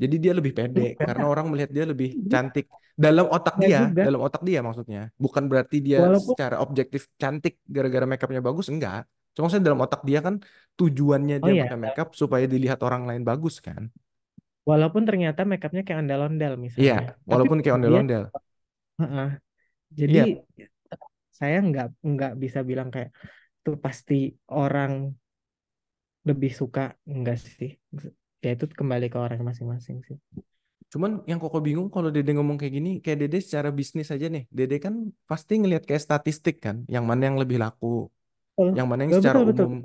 Jadi dia lebih pede karena Enggak, orang melihat dia lebih cantik dalam otak enggak dia, juga. dalam otak dia maksudnya. Bukan berarti dia Walaupun secara objektif cantik gara-gara makeupnya bagus, enggak. Cuma maksudnya dalam otak dia kan tujuannya oh dia ya, pakai makeup supaya dilihat orang lain bagus kan. walaupun ternyata makeupnya kayak ondel-ondel Iya, misalnya. Tapi walaupun kayak buat dia, ondel-ondel. heeh. Jadi Iya, saya nggak bisa bilang kayak tuh pasti orang lebih suka enggak sih. Ya itu kembali ke orang masing-masing sih. cuman yang Koko bingung kalau Dede ngomong kayak gini, kayak Dede secara bisnis aja nih. Dede kan pasti ngelihat kayak statistik kan, yang mana yang lebih laku, Betul, yang mana yang betul, secara betul, umum,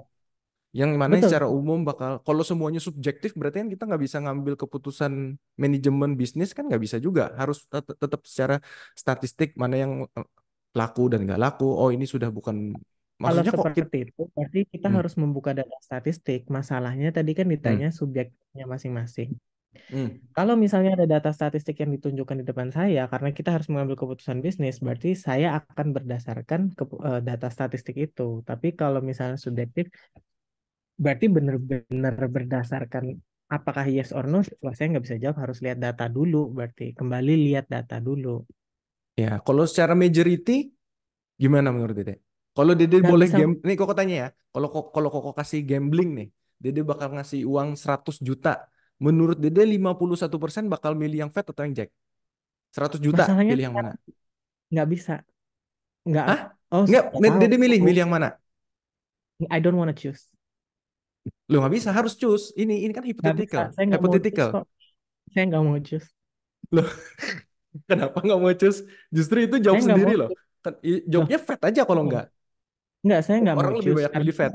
yang mana yang betul, secara betul. umum bakal, kalau semuanya subjektif berarti kan kita nggak bisa ngambil keputusan manajemen bisnis kan nggak bisa juga. Harus tetap secara statistik mana yang laku dan nggak laku. Oh ini sudah bukan, Kalau maksudnya kok kita, seperti itu, berarti kita hmm, harus membuka data statistik. Masalahnya tadi kan hmm, ditanya subjeknya masing-masing. hmm. Kalau misalnya ada data statistik yang ditunjukkan di depan saya, karena kita harus mengambil keputusan bisnis, berarti saya akan berdasarkan data statistik itu. Tapi kalau misalnya subjektif, berarti benar-benar berdasarkan apakah yes or no. Wah, saya nggak bisa jawab, harus lihat data dulu. Berarti kembali lihat data dulu. Ya kalau secara majority gimana menurut Dede? Kalau Dede Nggak boleh bisa, game, nih Koko tanya ya. Kalau Koko kasih gambling nih, Dede bakal ngasih uang 100 juta. Menurut Dede 51% bakal milih yang fat atau yang jack? 100 juta masalahnya pilih yang mana? nggak bisa. Nggak, Hah? oh Nggak, saya nggak tahu. Dede milih yang mana? I don't wanna choose. Lo nggak bisa, harus choose. Ini kan Nggak bisa, hypothetical. saya nggak mau choose Hypothetical. kok. Saya nggak mau choose. Loh, kenapa nggak mau choose? Justru itu Saya jawab nggak sendiri mau loh. choose. Kan, Loh, jawabnya fat aja kalau nggak. nggak, saya nggak mau Orang lebih choose banyak milih fat.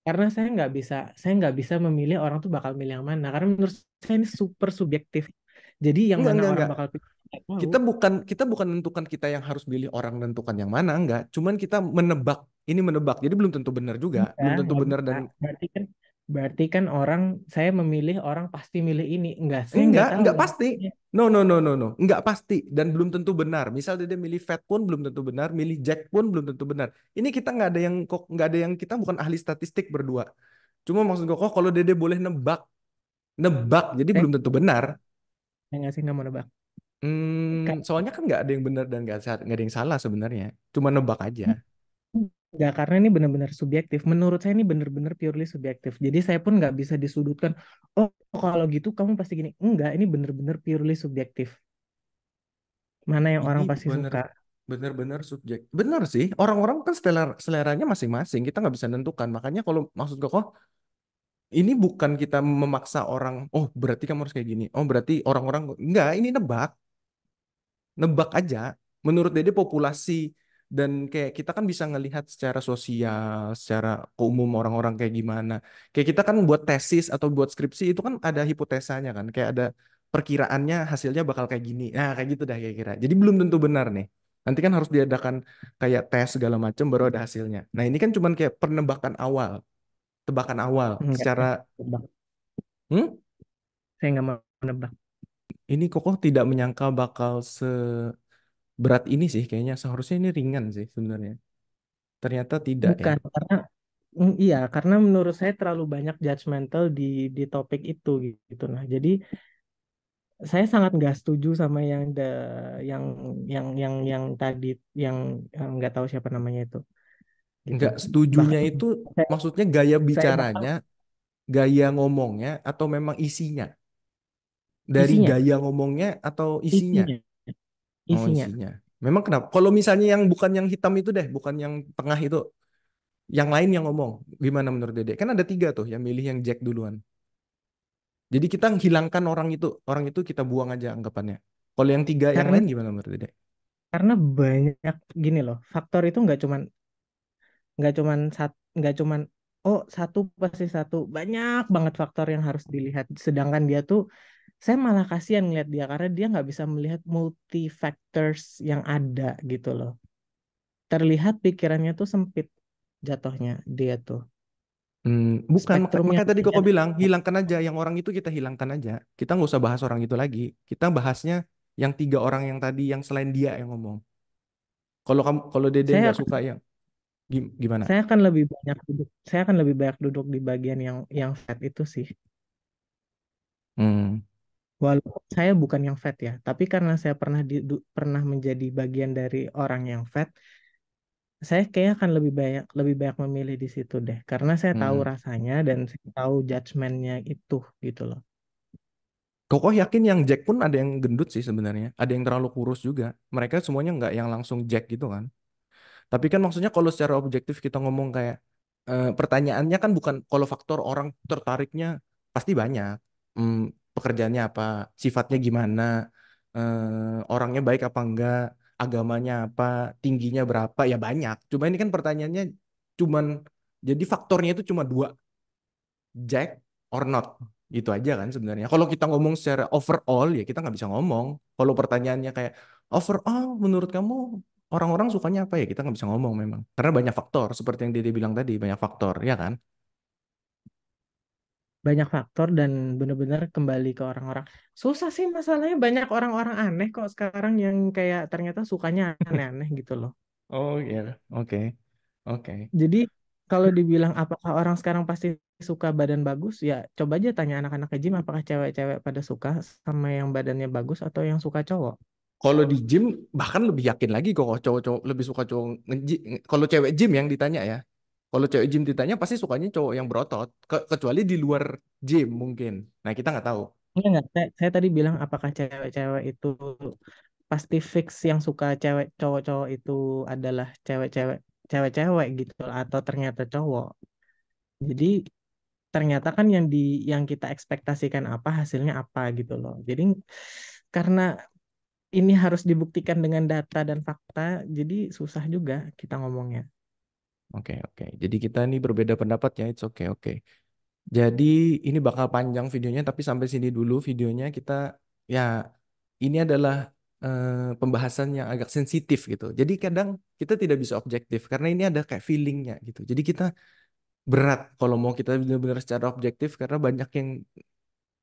karena saya nggak bisa memilih orang tuh bakal milih yang mana. Karena menurut saya ini super subjektif. Jadi yang mana orang Enggak. bakal pilih saya nggak tahu. Kita bukan menentukan kita yang harus pilih orang menentukan yang mana, enggak. Cuman kita menebak. Ini menebak. Jadi belum tentu benar juga. Belum tentu Nggak benar bisa. dan Berarti kan orang saya memilih orang pasti milih ini. Saya nggak tahu enggak ini. pasti. No. Enggak pasti dan belum tentu benar. Misal dia milih fat pun belum tentu benar, milih jack pun belum tentu benar. Ini kita nggak ada yang kok nggak ada yang kita bukan ahli statistik berdua. Cuma maksud gue kok kalau Dede boleh nebak, nebak jadi Saya belum tentu benar. saya nggak mau nebak. Soalnya kan nggak ada yang benar dan nggak ada yang salah sebenarnya. Cuma nebak aja. Enggak, karena ini benar-benar subjektif. Menurut saya ini benar-benar purely subjektif. Jadi saya pun nggak bisa disudutkan, oh kalau gitu kamu pasti gini. Enggak, ini benar-benar purely subjektif. Mana yang Ini orang pasti suka. benar-benar subjek. Benar sih. Orang-orang kan seleranya masing-masing. Kita nggak bisa nentukan. Makanya kalau maksud gue kok ini bukan kita memaksa orang. Oh berarti kamu harus kayak gini. Oh berarti orang-orang enggak. Ini nebak. Nebak aja. Menurut Dede populasi dan kayak kita kan bisa ngelihat secara sosial, secara umum orang-orang kayak gimana. Kayak kita kan buat tesis atau buat skripsi itu kan ada hipotesanya kan, kayak ada perkiraannya hasilnya bakal kayak gini. Nah, kayak gitu dah kira-kira. Jadi belum tentu benar nih. Nanti kan harus diadakan kayak tes segala macam baru ada hasilnya. Nah, ini kan cuman kayak penebakan awal, tebakan awal Enggak, secara nebak. hmm? Saya nggak mau nebak. Ini Kokoh tidak menyangka bakal seberat ini sih kayaknya. Seharusnya ini ringan sih sebenarnya. Ternyata tidak ya. Bukan, karena iya, karena menurut saya terlalu banyak judgmental di topik itu gitu. Nah, jadi saya sangat nggak setuju sama yang yang tadi yang nggak tahu siapa namanya itu gitu. Nggak setujunya Bahkan itu saya, maksudnya gaya saya bahkan bicaranya, gaya ngomongnya, atau memang isinya? Dari isinya, gaya ngomongnya atau isinya? isinya, Oh, isinya. isinya. Memang kenapa? Kalau misalnya yang bukan yang hitam itu deh, bukan yang tengah itu, yang lain yang ngomong, gimana menurut Dede? Kan ada 3 tuh yang milih yang Jack duluan. Jadi kita hilangkan orang itu kita buang aja anggapannya. Kalau yang 3 yang Karena lain gimana menurut Dede? Karena banyak gini loh, faktor itu nggak cuman oh satu pasti satu, banyak banget faktor yang harus dilihat. Sedangkan dia tuh, saya malah kasihan ngeliat dia karena dia nggak bisa melihat multi factors yang ada gitu loh. Terlihat pikirannya tuh sempit jatuhnya dia tuh. Bukan, Spektrumnya makanya tadi dia kok bilang hilangkan aja yang orang itu, kita hilangkan aja. Kita nggak usah bahas orang itu lagi. Kita bahasnya yang 3 orang yang tadi, yang selain dia yang ngomong. Kalau Dede saya nggak suka yang gimana? saya akan lebih banyak duduk di bagian yang fat itu sih. Hmm. Walaupun saya bukan yang fat ya, tapi karena saya pernah menjadi bagian dari orang yang fat, saya kayak akan lebih banyak memilih di situ deh, karena saya tahu Hmm. rasanya dan saya tahu judgementnya itu gitu loh. Kokoh yakin yang Jack pun ada yang gendut sih sebenarnya. Ada yang terlalu kurus juga. Mereka semuanya nggak yang langsung Jack gitu kan. Tapi kan maksudnya kalau secara objektif kita ngomong kayak pertanyaannya kan bukan kalau faktor orang tertariknya pasti banyak. Hmm, pekerjaannya apa, sifatnya gimana, orangnya baik apa enggak, agamanya apa, tingginya berapa, ya banyak. Cuma ini kan pertanyaannya cuman jadi faktornya itu cuma 2, Jack or not. Gitu aja kan sebenarnya. Kalau kita ngomong secara overall ya kita nggak bisa ngomong. Kalau pertanyaannya kayak overall menurut kamu orang-orang sukanya apa, ya kita nggak bisa ngomong memang. Karena banyak faktor seperti yang Dede bilang tadi, banyak faktor ya kan. Banyak faktor dan benar-benar kembali ke orang-orang. Susah sih masalahnya, banyak orang-orang aneh kok sekarang yang kayak ternyata sukanya aneh-aneh gitu loh. Oh iya, oke, oke. Jadi kalau dibilang apakah orang sekarang pasti suka badan bagus, ya coba aja tanya anak-anak ke gym apakah cewek-cewek pada suka sama yang badannya bagus atau yang suka cowok. Kalau di gym bahkan lebih yakin lagi kok cowok-cowok lebih suka cowok kalau cewek gym yang ditanya ya. Kalau cewek gym ditanya pasti sukanya cowok yang berotot. Kecuali di luar gym mungkin. Nah kita nggak tahu. Enggak, saya tadi bilang apakah cewek-cewek itu pasti fix yang suka cewek cowok-cowok itu adalah cewek-cewek gitu atau ternyata cowok. Jadi ternyata kan yang kita ekspektasikan apa hasilnya apa gitu loh. Jadi karena ini harus dibuktikan dengan data dan fakta, jadi susah juga kita ngomongnya. Oke, oke. Jadi kita ini berbeda pendapat ya. It's oke, oke. Jadi ini bakal panjang videonya, tapi sampai sini dulu videonya. Kita ya ini adalah pembahasan yang agak sensitif gitu. Jadi kadang kita tidak bisa objektif karena ini ada kayak feelingnya gitu. Jadi kita berat kalau mau kita benar-benar secara objektif karena banyak yang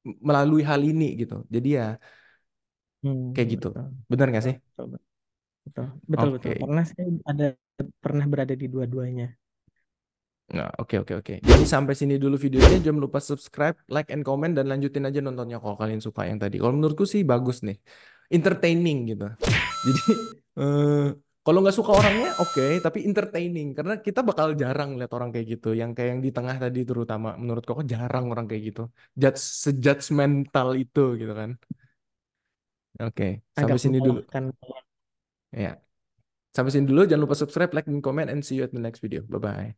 melalui hal ini gitu. Jadi ya kayak gitu. Betul, Benar nggak betul, sih? betul, betul, betul, betul. Oke. Karena saya pernah berada di dua-duanya. Nah, oke, oke, oke. Jadi sampai sini dulu videonya. Jangan lupa subscribe, like, and comment, dan lanjutin aja nontonnya kalau kalian suka yang tadi. Kalau menurutku sih bagus nih, entertaining gitu. Jadi kalau nggak suka orangnya, oke, tapi entertaining karena kita bakal jarang lihat orang kayak gitu. Yang kayak yang di tengah tadi terutama, menurut kok jarang orang kayak gitu. Sejudgmental itu gitu kan. Oke, sampai Agak sini dulu. melelahkan. Ya, sampai sini dulu. Jangan lupa subscribe, like, dan comment, and see you at the next video. Bye bye.